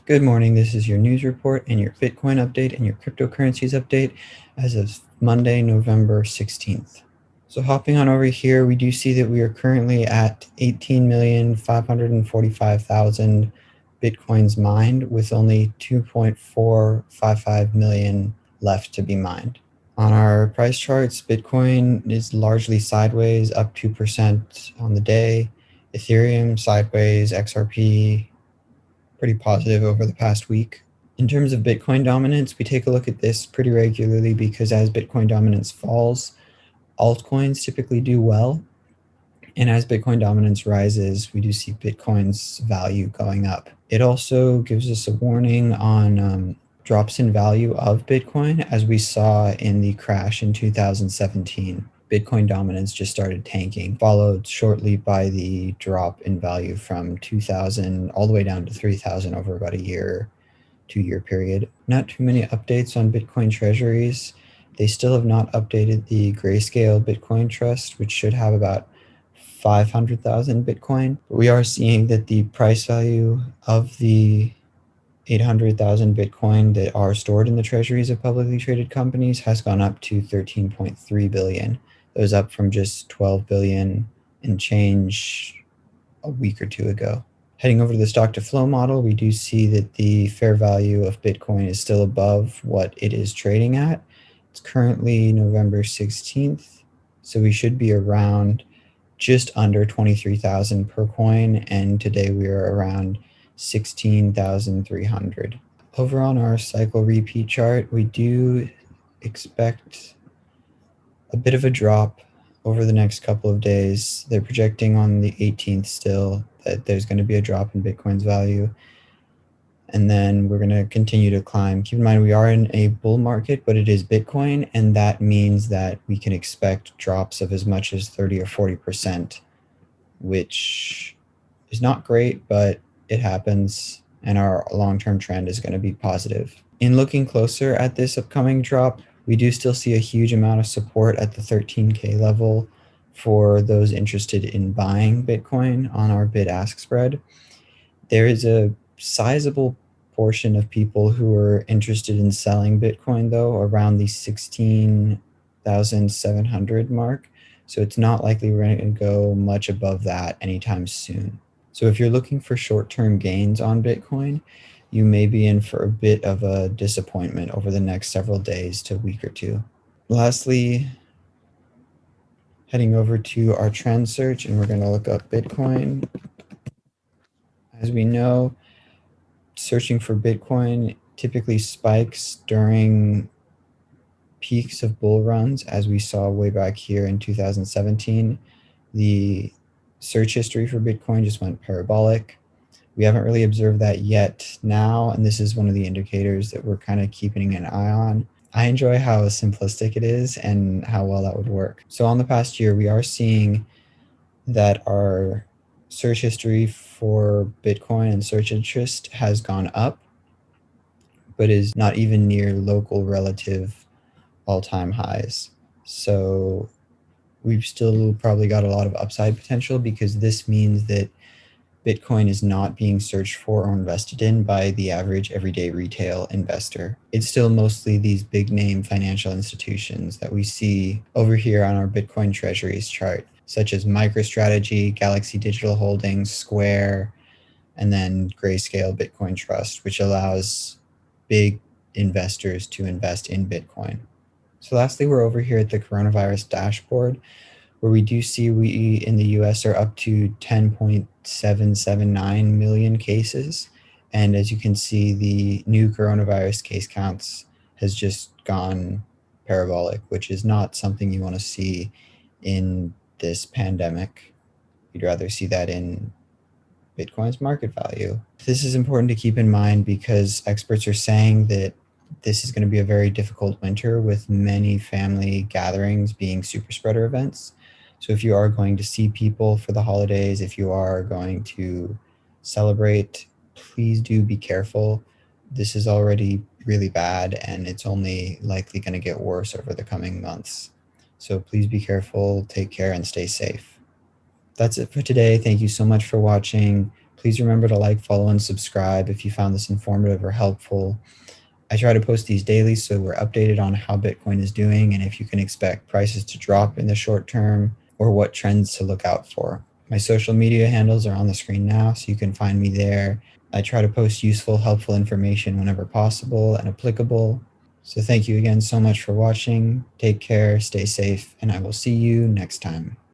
Good morning. This is your news report and your Bitcoin update and your cryptocurrencies update as of Monday, November 16th. So hopping on over here, we do see that we are currently at 18,545,000 Bitcoins mined with only 2.455 million left to be mined. On our price charts, Bitcoin is largely sideways, up 2% on the day. Ethereum sideways, XRP pretty positive over the past week. In terms of Bitcoin dominance, we take a look at this pretty regularly because as Bitcoin dominance falls, altcoins typically do well. And as Bitcoin dominance rises, we do see Bitcoin's value going up. It also gives us a warning on drops in value of Bitcoin, as we saw in the crash in 2017. Bitcoin dominance just started tanking, followed shortly by the drop in value from 2000 all the way down to 3000 over about a year, 2-year period. Not too many updates on Bitcoin treasuries. They still have not updated the Grayscale Bitcoin Trust, which should have about 500,000 Bitcoin. But we are seeing that the price value of the 800,000 Bitcoin that are stored in the treasuries of publicly traded companies has gone up to 13.3 billion. That was up from just 12 billion and change a week or two ago. Heading over to the stock to flow model, we do see that the fair value of Bitcoin is still above what it is trading at. It's currently November 16th, so we should be around just under 23,000 per coin, and today we are around 16,300. Over on our cycle repeat chart, we do expect a bit of a drop over the next couple of days. They're projecting on the 18th still that there's going to be a drop in Bitcoin's value, and then we're going to continue to climb. Keep in mind, we are in a bull market, but it is Bitcoin, and that means that we can expect drops of as much as 30 or 40%, which is not great, but it happens, and our long-term trend is going to be positive. In looking closer at this upcoming drop, we do still see a huge amount of support at the 13K level for those interested in buying Bitcoin on our bid-ask spread. There is a sizable portion of people who are interested in selling Bitcoin, though, around the 16,700 mark. So it's not likely we're going to go much above that anytime soon. So if you're looking for short-term gains on Bitcoin, you may be in for a bit of a disappointment over the next several days to a week or two. Lastly, heading over to our trend search, and we're going to look up Bitcoin. As we know, searching for Bitcoin typically spikes during peaks of bull runs, as we saw way back here in 2017. The search history for Bitcoin just went parabolic. We haven't really observed that yet now, and this is one of the indicators that we're kind of keeping an eye on. I enjoy how simplistic it is and how well that would work. So on the past year, we are seeing that our search history for Bitcoin and search interest has gone up, but is not even near local relative all-time highs. So we've still probably got a lot of upside potential, because this means that Bitcoin is not being searched for or invested in by the average everyday retail investor. It's still mostly these big name financial institutions that we see over here on our Bitcoin treasuries chart, such as MicroStrategy, Galaxy Digital Holdings, Square, and then Grayscale Bitcoin Trust, which allows big investors to invest in Bitcoin. So lastly, we're over here at the coronavirus dashboard, where we do see we in the US are up to 10.779 million cases. And as you can see, the new coronavirus case counts has just gone parabolic, which is not something you want to see in this pandemic. You'd rather see that in Bitcoin's market value. This is important to keep in mind because experts are saying that this is going to be a very difficult winter, with many family gatherings being super spreader events. So if you are going to see people for the holidays, if you are going to celebrate, please do be careful. This is already really bad, and it's only likely going to get worse over the coming months. So please be careful, take care, and stay safe. That's it for today. Thank you so much for watching. Please remember to like, follow, and subscribe if you found this informative or helpful. I try to post these daily so we're updated on how Bitcoin is doing and if you can expect prices to drop in the short term or what trends to look out for. My social media handles are on the screen now, so you can find me there. I try to post useful, helpful information whenever possible and applicable. So thank you again so much for watching. Take care, stay safe, and I will see you next time.